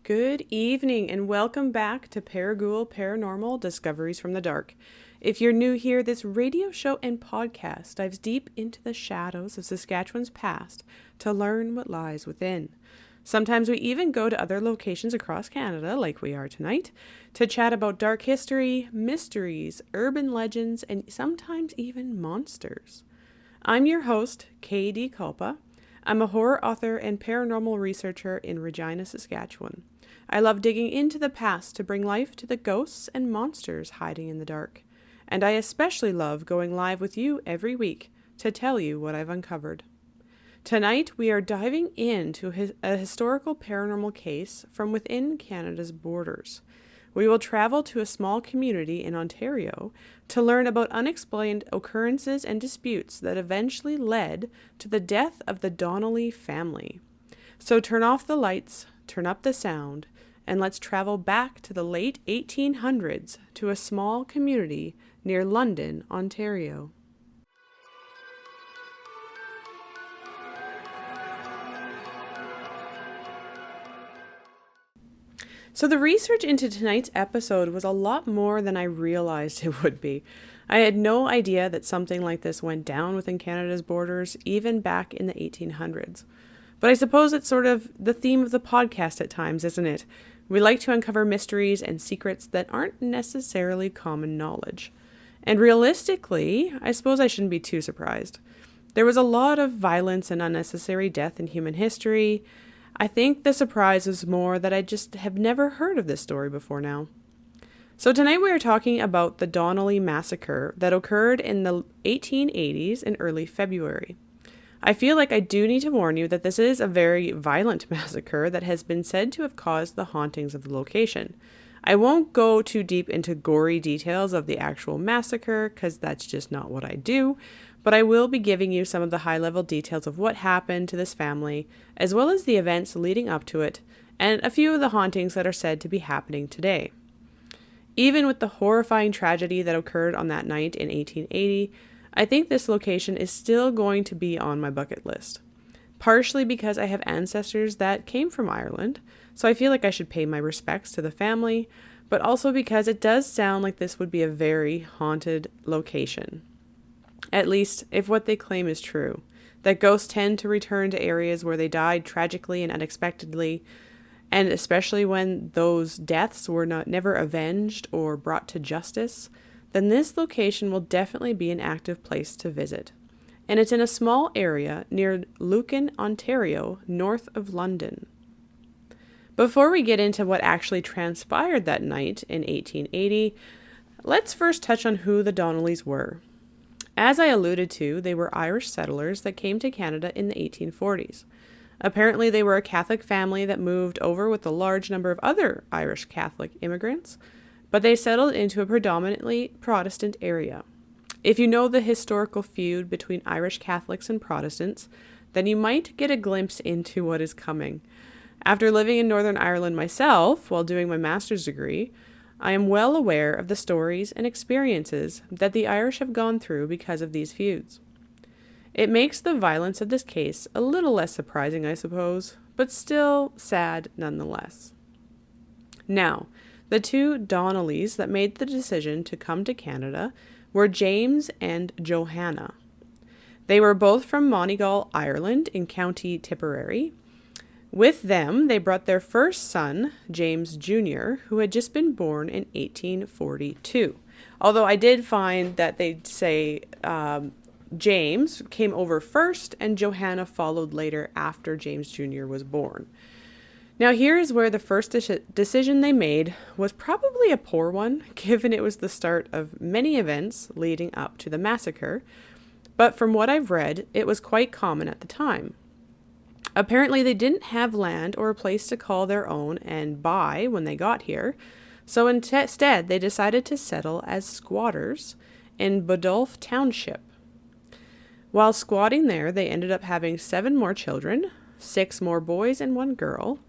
Good evening and welcome back to ParaGhoul Paranormal Discoveries from the Dark. If you're new here, this radio show and podcast dives deep into the shadows of Saskatchewan's past to learn what lies within. Sometimes we even go to other locations across Canada, like we are tonight, to chat about dark history, mysteries, urban legends, and sometimes even monsters. I'm your host, K.D. Kulpa. I'm a horror author and paranormal researcher in Regina, Saskatchewan. I love digging into the past to bring life to the ghosts and monsters hiding in the dark. And I especially love going live with you every week to tell you what I've uncovered. Tonight, we are diving into a historical paranormal case from within Canada's borders. We will travel to a small community in Ontario to learn about unexplained occurrences and disputes that eventually led to the death of the Donnelly family. So turn off the lights, turn up the sound, and let's travel back to the late 1800s to a small community near London, Ontario. So the research into tonight's episode was a lot more than I realized it would be. I had no idea that something like this went down within Canada's borders, even back in the 1800s. But I suppose it's sort of the theme of the podcast at times, isn't it? We like to uncover mysteries and secrets that aren't necessarily common knowledge. And realistically, I suppose I shouldn't be too surprised. There was a lot of violence and unnecessary death in human history. I think the surprise is more that I just have never heard of this story before now. So tonight we are talking about the Donnelly Massacre that occurred in the 1880s in early February. I feel like I do need to warn you that this is a very violent massacre that has been said to have caused the hauntings of the location. I won't go too deep into gory details of the actual massacre because that's just not what I do, but I will be giving you some of the high-level details of what happened to this family, as well as the events leading up to it, and a few of the hauntings that are said to be happening today. Even with the horrifying tragedy that occurred on that night in 1880, I think this location is still going to be on my bucket list. Partially because I have ancestors that came from Ireland, so I feel like I should pay my respects to the family, but also because it does sound like this would be a very haunted location. At least, if what they claim is true, that ghosts tend to return to areas where they died tragically and unexpectedly, and especially when those deaths were never avenged or brought to justice, then this location will definitely be an active place to visit. And it's in a small area near Lucan, Ontario, north of London. Before we get into what actually transpired that night in 1880, let's first touch on who the Donnellys were. As I alluded to, they were Irish settlers that came to Canada in the 1840s. Apparently, they were a Catholic family that moved over with a large number of other Irish Catholic immigrants, but they settled into a predominantly Protestant area. If you know the historical feud between Irish Catholics and Protestants, then you might get a glimpse into what is coming. After living in Northern Ireland myself while doing my master's degree, I am well aware of the stories and experiences that the Irish have gone through because of these feuds. It makes the violence of this case a little less surprising, I suppose, but still sad nonetheless. Now, the two Donnellys that made the decision to come to Canada were James and Johanna. They were both from Moneygall, Ireland in County Tipperary. With them, they brought their first son, James Jr., who had just been born in 1842. Although I did find that they'd say James came over first and Johanna followed later after James Jr. was born. Now here's where the first decision they made was probably a poor one, given it was the start of many events leading up to the massacre, but from what I've read, it was quite common at the time. Apparently they didn't have land or a place to call their own and buy when they got here, so instead they decided to settle as squatters in Bodolph Township. While squatting there, they ended up having 7 more children, 6 more boys and 1 girl.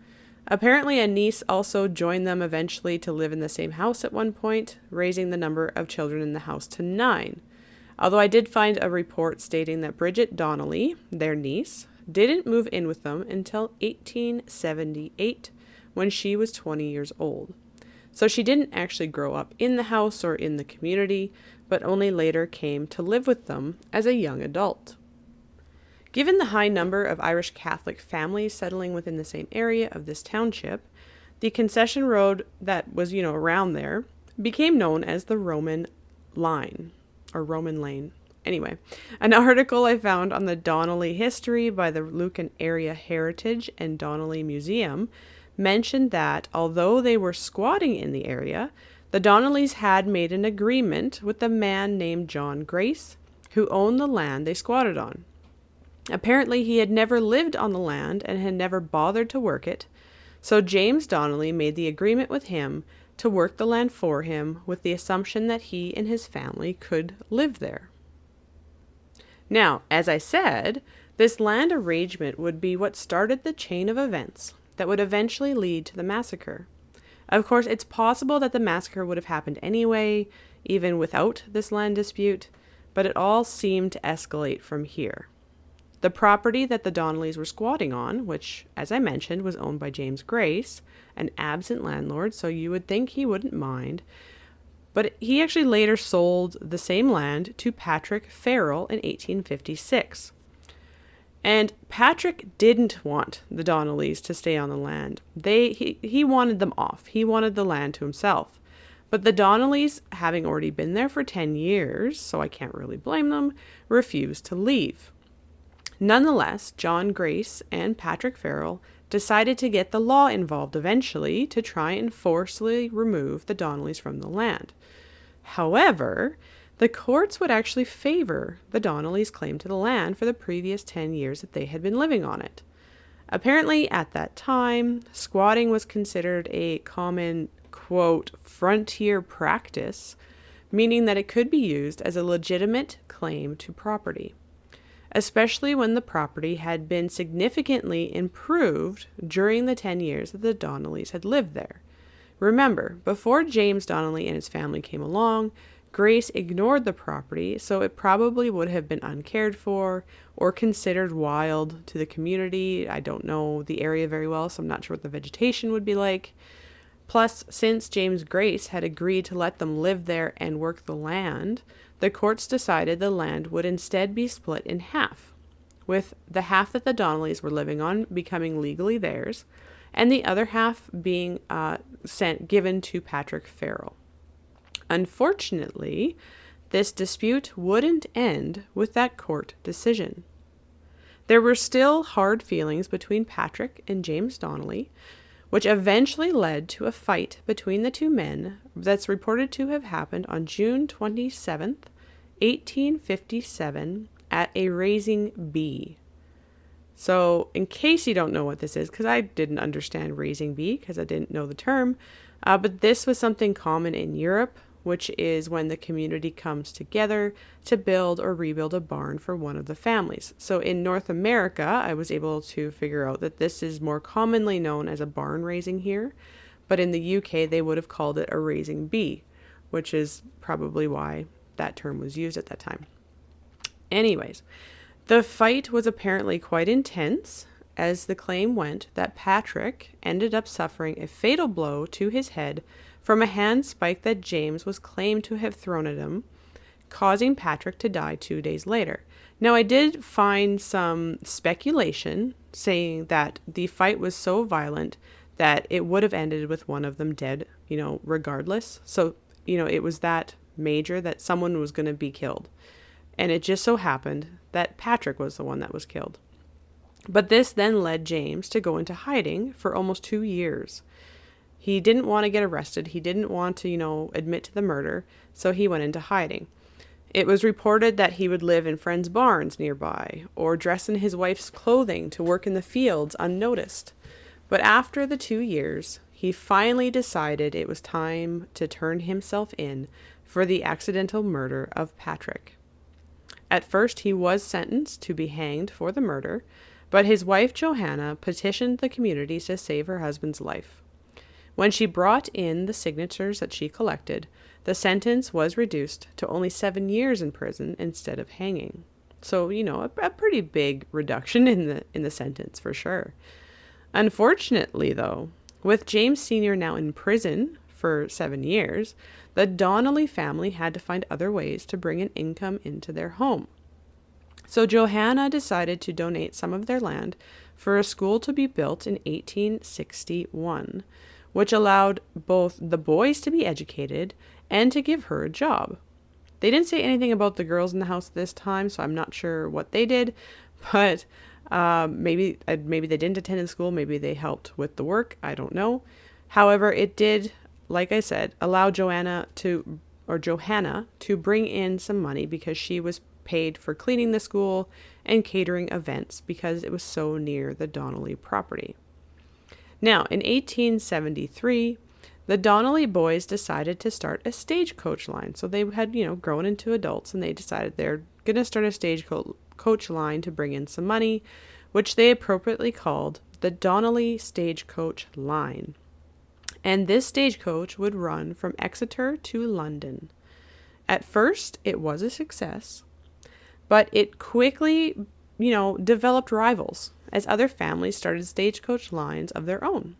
Apparently a niece also joined them eventually to live in the same house at one point, raising the number of children in the house to 9. Although I did find a report stating that Bridget Donnelly, their niece, didn't move in with them until 1878, when she was 20 years old. So she didn't actually grow up in the house or in the community, but only later came to live with them as a young adult. Given the high number of Irish Catholic families settling within the same area of this township, the concession road that was, around there became known as the Roman Line, or Roman Lane. Anyway, an article I found on the Donnelly history by the Lucan Area Heritage and Donnelly Museum mentioned that although they were squatting in the area, the Donnellys had made an agreement with a man named John Grace, who owned the land they squatted on. Apparently, he had never lived on the land and had never bothered to work it, so James Donnelly made the agreement with him to work the land for him with the assumption that he and his family could live there. Now, as I said, this land arrangement would be what started the chain of events that would eventually lead to the massacre. Of course, it's possible that the massacre would have happened anyway, even without this land dispute, but it all seemed to escalate from here. The property that the Donnellys were squatting on, which, as I mentioned, was owned by James Grace, an absent landlord, so you would think he wouldn't mind, but he actually later sold the same land to Patrick Farrell in 1856. And Patrick didn't want the Donnellys to stay on the land. He wanted them off. He wanted the land to himself. But the Donnellys, having already been there for 10 years, so I can't really blame them, refused to leave. Nonetheless, John Grace and Patrick Farrell decided to get the law involved eventually to try and forcibly remove the Donnellys from the land. However, the courts would actually favor the Donnellys' claim to the land for the previous 10 years that they had been living on it. Apparently, at that time, squatting was considered a common, quote, frontier practice, meaning that it could be used as a legitimate claim to property, especially when the property had been significantly improved during the 10 years that the Donnellys had lived there. Remember, before James Donnelly and his family came along, Grace ignored the property, so it probably would have been uncared for or considered wild to the community. I don't know the area very well, so I'm not sure what the vegetation would be like. Plus, since James Grace had agreed to let them live there and work the land, the courts decided the land would instead be split in half, with the half that the Donnellys were living on becoming legally theirs, and the other half being given to Patrick Farrell. Unfortunately, this dispute wouldn't end with that court decision. There were still hard feelings between Patrick and James Donnelly, which eventually led to a fight between the two men that's reported to have happened on June 27th, 1857, at a raising bee. So, in case you don't know what this is, because I didn't understand raising bee, because I didn't know the term, but this was something common in Europe, which is when the community comes together to build or rebuild a barn for one of the families. So in North America, I was able to figure out that this is more commonly known as a barn raising here, but in the UK, they would have called it a raising bee, which is probably why that term was used at that time. Anyways, the fight was apparently quite intense, as the claim went that Patrick ended up suffering a fatal blow to his head from a handspike that James was claimed to have thrown at him, causing Patrick to die 2 days later. Now, I did find some speculation saying that the fight was so violent that it would have ended with one of them dead, regardless. So, it was that major that someone was going to be killed. And it just so happened that Patrick was the one that was killed. But this then led James to go into hiding for almost 2 years. He didn't want to get arrested. He didn't want to, admit to the murder, so he went into hiding. It was reported that he would live in friends' barns nearby, or dress in his wife's clothing to work in the fields unnoticed. But after the 2 years, he finally decided it was time to turn himself in for the accidental murder of Patrick. At first, he was sentenced to be hanged for the murder, but his wife Johanna petitioned the community to save her husband's life. When she brought in the signatures that she collected, the sentence was reduced to only 7 years in prison instead of hanging. So, a pretty big reduction in the sentence for sure. Unfortunately, though, With James Sr. now in prison for 7 years, the Donnelly family had to find other ways to bring an income into their home. So Johanna decided to donate some of their land for a school to be built in 1861, which allowed both the boys to be educated and to give her a job. They didn't say anything about the girls in the house this time, so I'm not sure what they did, but maybe they didn't attend in school, maybe they helped with the work, I don't know. However, it did, like I said, allow Johanna to bring in some money because she was paid for cleaning the school and catering events because it was so near the Donnelly property. Now, in 1873, the Donnelly boys decided to start a stagecoach line. So they had, grown into adults, and they decided they're going to start a stagecoach line to bring in some money, which they appropriately called the Donnelly Stagecoach Line. And this stagecoach would run from Exeter to London. At first, it was a success, but it quickly, developed rivals as other families started stagecoach lines of their own.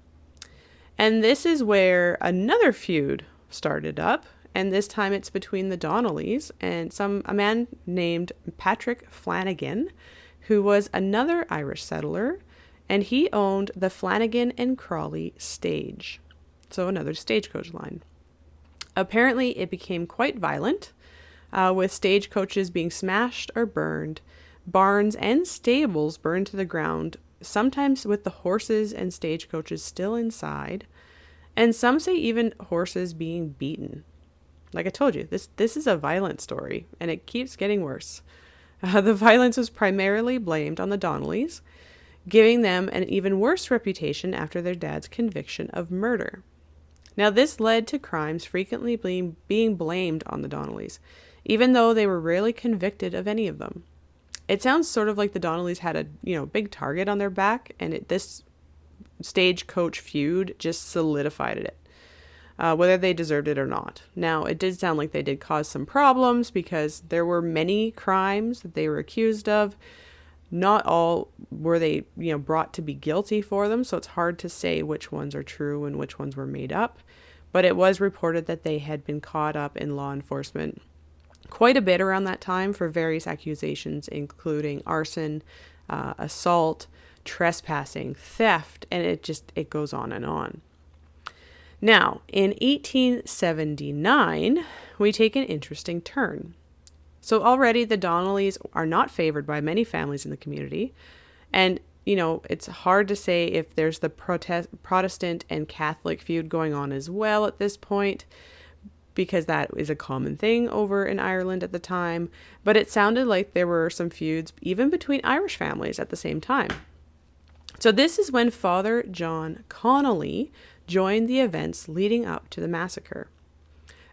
And this is where another feud started up, and this time it's between the Donnellys and a man named Patrick Flanagan, who was another Irish settler, and he owned the Flanagan and Crawley stage, so another stagecoach line. Apparently, it became quite violent, with stagecoaches being smashed or burned, barns and stables burned to the ground, sometimes with the horses and stagecoaches still inside, and some say even horses being beaten. Like I told you, this is a violent story, and it keeps getting worse. The violence was primarily blamed on the Donnellys, giving them an even worse reputation after their dad's conviction of murder. Now, this led to crimes frequently being blamed on the Donnellys, even though they were rarely convicted of any of them. It sounds sort of like the Donnellys had a big target on their back, and this stagecoach feud just solidified it, whether they deserved it or not. Now, it did sound like they did cause some problems because there were many crimes that they were accused of. Not all were they, brought to be guilty for them, so it's hard to say which ones are true and which ones were made up. But it was reported that they had been caught up in law enforcement quite a bit around that time for various accusations, including arson, assault, trespassing, theft, and it goes on and on. Now, in 1879, we take an interesting turn. So already the Donnellys are not favored by many families in the community, and it's hard to say if there's the Protestant and Catholic feud going on as well at this point, because that is a common thing over in Ireland at the time, but it sounded like there were some feuds even between Irish families at the same time. So this is when Father John Connolly joined the events leading up to the massacre.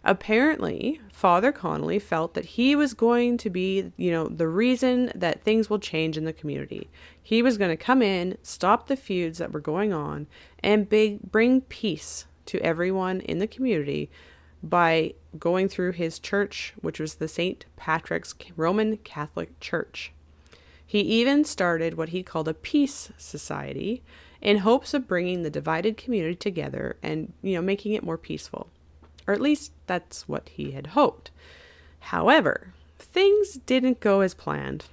Apparently, Father Connolly felt that he was going to be, the reason that things will change in the community. He was going to come in, stop the feuds that were going on, and bring peace to everyone in the community by going through his church, which was the St. Patrick's Roman Catholic Church. He even started what he called a peace society in hopes of bringing the divided community together and, making it more peaceful. Or at least that's what he had hoped. However, things didn't go as planned.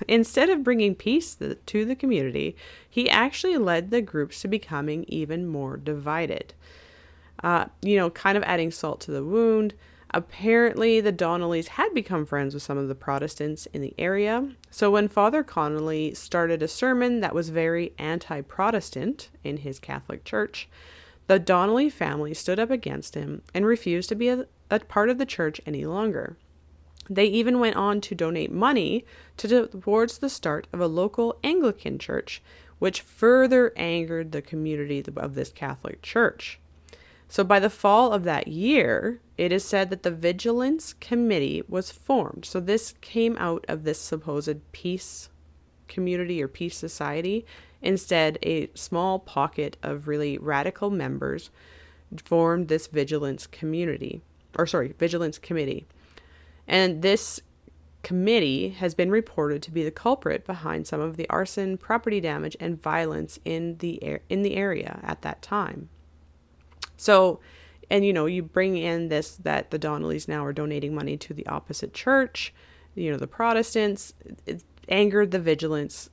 Instead of bringing peace to the community, he actually led the groups to becoming even more divided. Kind of adding salt to the wound. Apparently, the Donnellys had become friends with some of the Protestants in the area. So when Father Connolly started a sermon that was very anti-Protestant in his Catholic church, the Donnelly family stood up against him and refused to be a part of the church any longer. They even went on to donate money towards the start of a local Anglican church, which further angered the community of this Catholic church. So by the fall of that year, it is said that the Vigilance Committee was formed. So this came out of this supposed peace community or peace society. Instead, a small pocket of really radical members formed this Vigilance Committee. And this committee has been reported to be the culprit behind some of the arson, property damage, and violence in the area at that time. So, and you bring in this, that the Donnellys now are donating money to the opposite church, the Protestants. It angered the Vigilance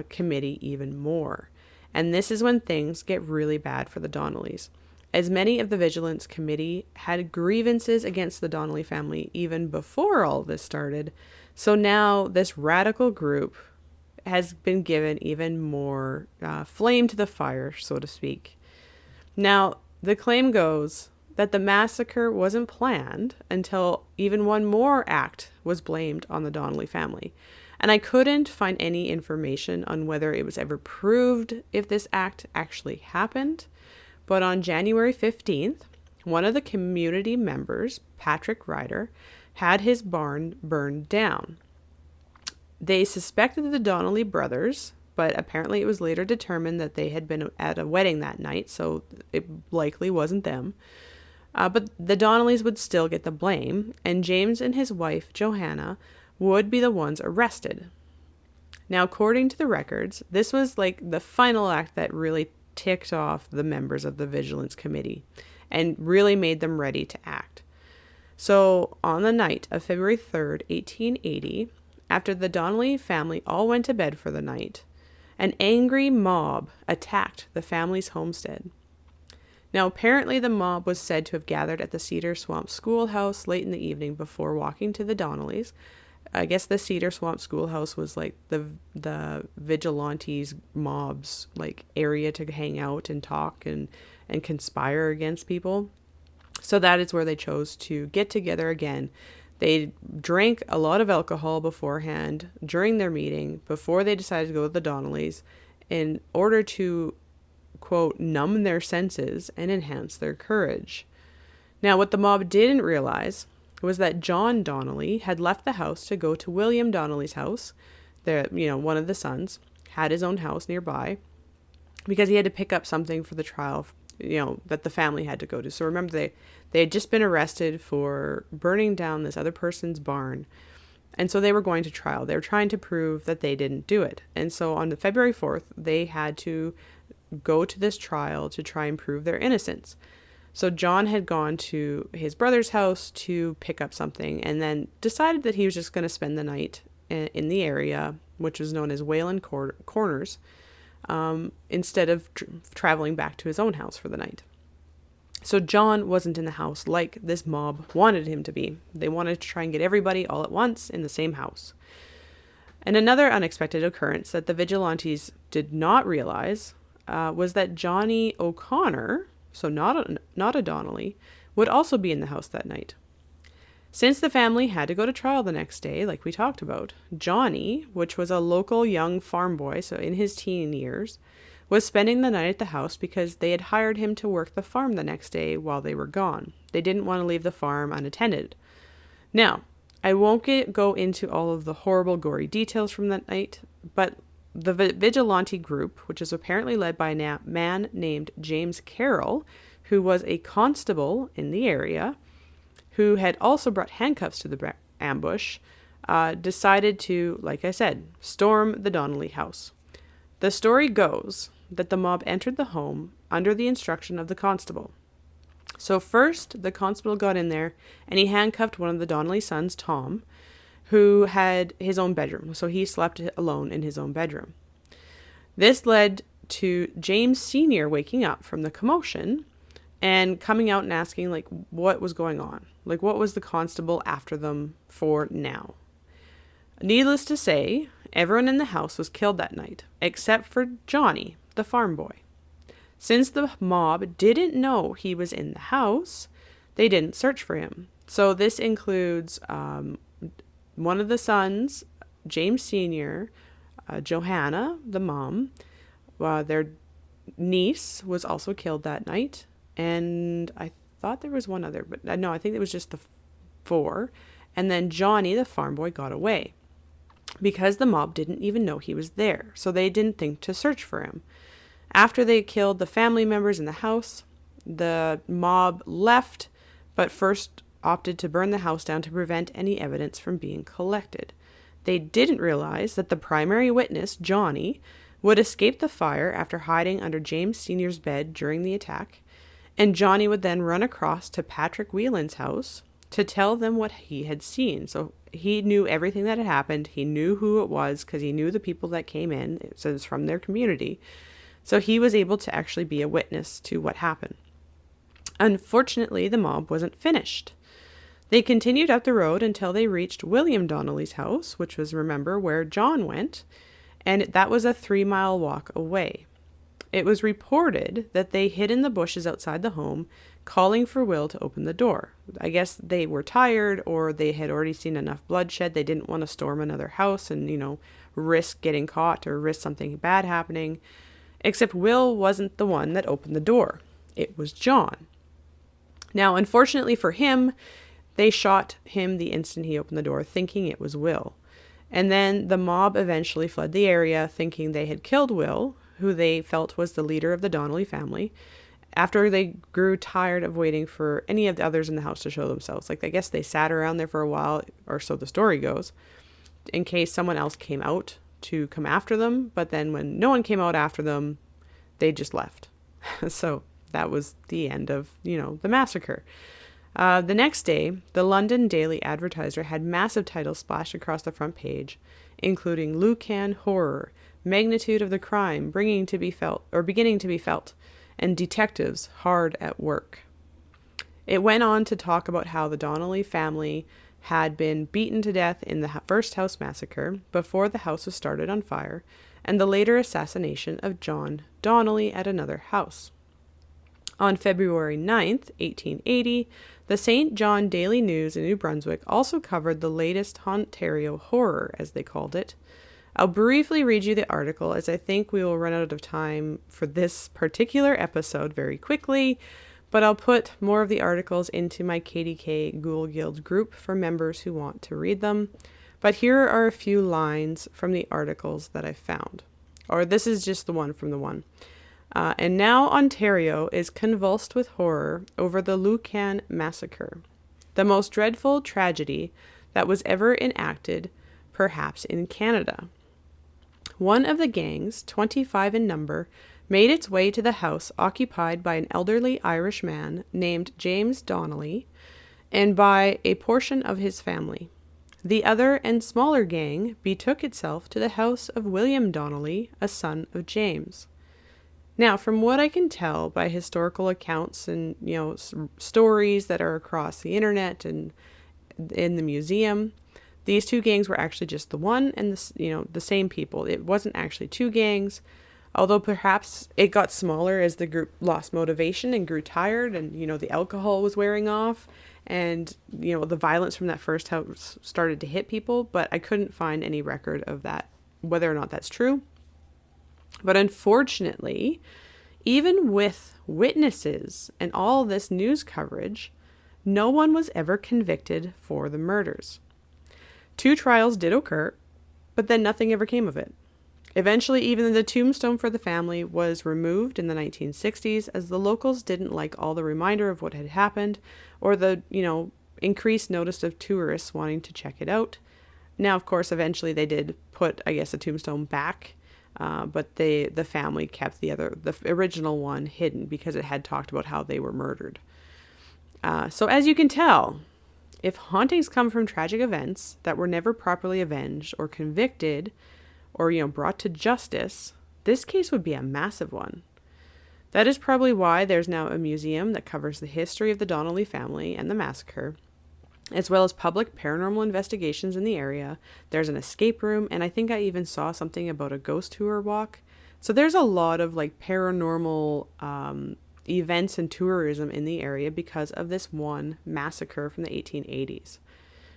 Committee even more. And this is when things get really bad for the Donnellys, as many of the Vigilance Committee had grievances against the Donnelly family even before all this started. So now this radical group has been given even more flame to the fire, so to speak. Now, the claim goes that the massacre wasn't planned until even one more act was blamed on the Donnelly family. And I couldn't find any information on whether it was ever proved if this act actually happened. But on January 15th, one of the community members, Patrick Ryder, had his barn burned down. They suspected the Donnelly brothers, but apparently it was later determined that they had been at a wedding that night, so it likely wasn't them. But the Donnellys would still get the blame, and James and his wife, Johanna, would be the ones arrested. Now, according to the records, this was like the final act that really ticked off the members of the Vigilance Committee and really made them ready to act. So, on the night of February 3rd, 1880, after the Donnelly family all went to bed for the night, an angry mob attacked the family's homestead. Now, apparently the mob was said to have gathered at the Cedar Swamp Schoolhouse late in the evening before walking to the Donnellys. I guess the Cedar Swamp Schoolhouse was like the vigilantes mob's like area to hang out and talk and conspire against people. So that is where they chose to get together again. They drank a lot of alcohol beforehand during their meeting before they decided to go to the Donnellys in order to, quote, numb their senses and enhance their courage. Now, what the mob didn't realize was that John Donnelly had left the house to go to William Donnelly's house. One of the sons had his own house nearby because he had to pick up something for the trial, that the family had to go to. So remember, they had just been arrested for burning down this other person's barn. And so they were going to trial. They were trying to prove that they didn't do it. And so on February 4th, they had to go to this trial to try and prove their innocence. So John had gone to his brother's house to pick up something and then decided that he was just going to spend the night in the area, which was known as Wayland Corners, instead of traveling back to his own house for the night. So John wasn't in the house like this mob wanted him to be. They wanted to try and get everybody all at once in the same house. And another unexpected occurrence that the vigilantes did not realize was that Johnny O'Connor, so not a Donnelly, would also be in the house that night. Since the family had to go to trial the next day, like we talked about, Johnny, which was a local young farm boy, so in his teen years, was spending the night at the house because they had hired him to work the farm the next day while they were gone. They didn't want to leave the farm unattended. Now, I won't go into all of the horrible, gory details from that night, but the vigilante group, which is apparently led by a man named James Carroll, who was a constable in the area, who had also brought handcuffs to the ambush, decided to, like I said, storm the Donnelly house. The story goes that the mob entered the home under the instruction of the constable. So first, the constable got in there and he handcuffed one of the Donnelly sons, Tom, who had his own bedroom. So he slept alone in his own bedroom. This led to James Sr. waking up from the commotion and coming out and asking, like, what was going on? Like, what was the constable after them for now? Needless to say, everyone in the house was killed that night, except for Johnny, the farm boy. Since the mob didn't know he was in the house, they didn't search for him. So this includes one of the sons, James Sr., Johanna, the mom, their niece was also killed that night. And I thought there was one other, but no, I think it was just the four. And then Johnny, the farm boy, got away because the mob didn't even know he was there. So they didn't think to search for him. After they killed the family members in the house, the mob left, but first opted to burn the house down to prevent any evidence from being collected. They didn't realize that the primary witness, Johnny, would escape the fire after hiding under James Sr.'s bed during the attack, And Johnny would then run across to Patrick Whelan's house to tell them what he had seen. So he knew everything that had happened. He knew who it was because he knew the people that came in. It was from their community. So he was able to actually be a witness to what happened. Unfortunately, the mob wasn't finished. They continued up the road until they reached William Donnelly's house, which was, remember, where John went, and that was a 3-mile walk away. It was reported that they hid in the bushes outside the home, calling for Will to open the door. I guess they were tired, or they had already seen enough bloodshed. They didn't want to storm another house and, risk getting caught or risk something bad happening. Except Will wasn't the one that opened the door. It was John. Now, unfortunately for him, they shot him the instant he opened the door, thinking it was Will. And then the mob eventually fled the area, thinking they had killed Will, who they felt was the leader of the Donnelly family, after they grew tired of waiting for any of the others in the house to show themselves. I guess they sat around there for a while, or so the story goes, in case someone else came out to come after them. But then when no one came out after them, they just left. So that was the end of, the massacre. The next day, the London Daily Advertiser had massive titles splashed across the front page, including Lucan horror, magnitude of the crime beginning to be felt, and detectives hard at work. It went on to talk about how the Donnelly family had been beaten to death in the first house massacre before the house was started on fire, and the later assassination of John Donnelly at another house. On February 9th, 1880, the St. John Daily News in New Brunswick also covered the latest Ontario horror, as they called it. I'll briefly read you the article, as I think we will run out of time for this particular episode very quickly, but I'll put more of the articles into my KDK Ghoul Guild group for members who want to read them. But here are a few lines from the articles that I found. Or this is just the one from the one. And now Ontario is convulsed with horror over the Lucan Massacre, the most dreadful tragedy that was ever enacted, perhaps in Canada. One of the gangs, 25 in number, made its way to the house occupied by an elderly Irish man named James Donnelly and by a portion of his family. The other and smaller gang betook itself to the house of William Donnelly, a son of James. Now, from what I can tell by historical accounts and, stories that are across the internet and in the museum, these two gangs were actually just the one and the same people. It wasn't actually two gangs, although perhaps it got smaller as the group lost motivation and grew tired and, the alcohol was wearing off and, the violence from that first house started to hit people, but I couldn't find any record of that, whether or not that's true. But unfortunately, even with witnesses and all this news coverage, no one was ever convicted for the murders. 2 trials did occur, but then nothing ever came of it. Eventually, even the tombstone for the family was removed in the 1960s, as the locals didn't like all the reminder of what had happened, or the, increased notice of tourists wanting to check it out. Now, of course, eventually they did put, a tombstone back, but the family kept the original one hidden because it had talked about how they were murdered. So as you can tell, if hauntings come from tragic events that were never properly avenged or convicted or, brought to justice, this case would be a massive one. That is probably why there's now a museum that covers the history of the Donnelly family and the massacre, as well as public paranormal investigations in the area. There's an escape room, and I think I even saw something about a ghost tour walk. So there's a lot of paranormal events and tourism in the area because of this one massacre from the 1880s.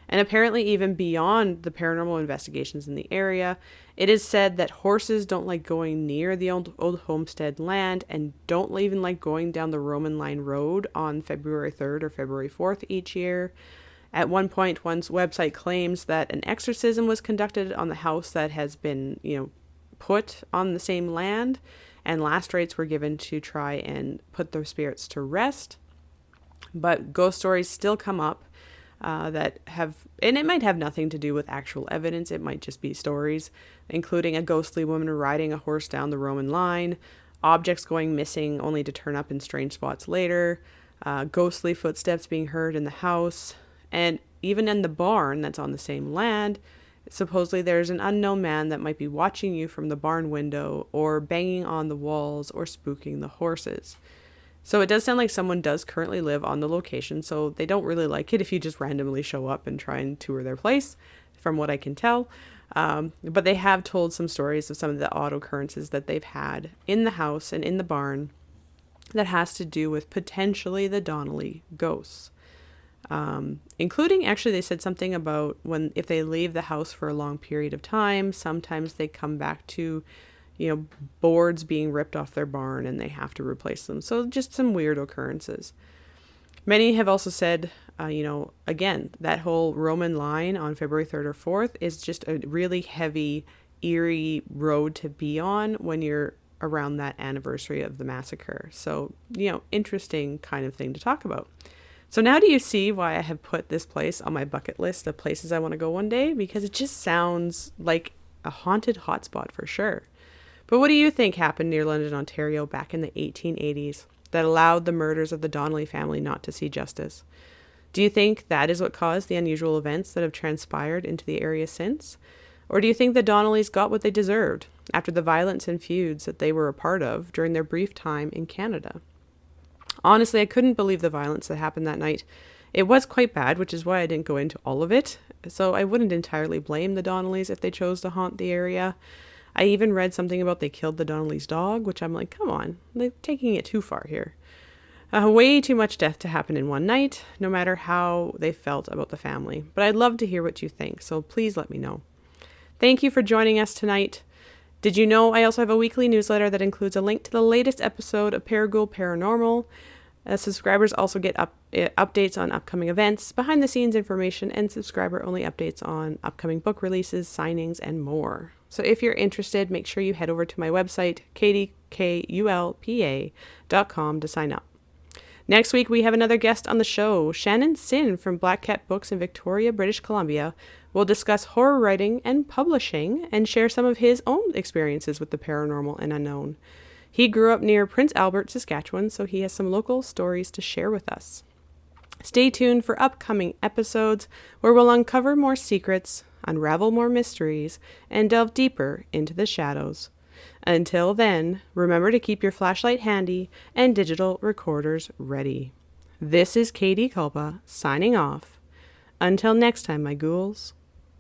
And apparently even beyond the paranormal investigations in the area, it is said that horses don't like going near the old homestead land and don't even like going down the Roman Line Road on February 3rd or February 4th each year. At one point, one's website claims that an exorcism was conducted on the house that has been, put on the same land, and last rites were given to try and put their spirits to rest. But ghost stories still come up that have, and it might have nothing to do with actual evidence. It might just be stories, including a ghostly woman riding a horse down the Roman line. objects going missing only to turn up in strange spots later, ghostly footsteps being heard in the house, and even in the barn that's on the same land. Supposedly there's an unknown man that might be watching you from the barn window, or banging on the walls, or spooking the horses. So it does sound like someone does currently live on the location, so they don't really like it if you just randomly show up and try and tour their place, from what I can tell. But they have told some stories of some of the odd occurrences that they've had in the house and in the barn that has to do with potentially the Donnelly ghosts. Including, actually, they said something about if they leave the house for a long period of time, sometimes they come back to, boards being ripped off their barn and they have to replace them. So just some weird occurrences. Many have also said, again, that whole Roman line on February 3rd or 4th is just a really heavy, eerie road to be on when you're around that anniversary of the massacre. So, interesting kind of thing to talk about. So now do you see why I have put this place on my bucket list of places I want to go one day? Because it just sounds like a haunted hotspot for sure. But what do you think happened near London, Ontario back in the 1880s that allowed the murders of the Donnelly family not to see justice? Do you think that is what caused the unusual events that have transpired into the area since? Or do you think the Donnellys got what they deserved after the violence and feuds that they were a part of during their brief time in Canada? Honestly, I couldn't believe the violence that happened that night. It was quite bad, which is why I didn't go into all of it. So I wouldn't entirely blame the Donnellys if they chose to haunt the area. I even read something about they killed the Donnellys' dog, which I'm like, come on, they're taking it too far here. Way too much death to happen in one night, no matter how they felt about the family. But I'd love to hear what you think, so please let me know. Thank you for joining us tonight. Did you know I also have a weekly newsletter that includes a link to the latest episode of ParaGhoul Paranormal? Subscribers also get updates on upcoming events, behind-the-scenes information, and subscriber-only updates on upcoming book releases, signings, and more. So if you're interested, make sure you head over to my website, Kulpa.com, to sign up. Next week, we have another guest on the show. Shannon Sin from Black Cat Books in Victoria, British Columbia, will discuss horror writing and publishing and share some of his own experiences with the paranormal and unknown. He grew up near Prince Albert, Saskatchewan, so he has some local stories to share with us. Stay tuned for upcoming episodes where we'll uncover more secrets, unravel more mysteries, and delve deeper into the shadows. Until then, remember to keep your flashlight handy and digital recorders ready. This is Katie Kulpa signing off. Until next time, my ghouls.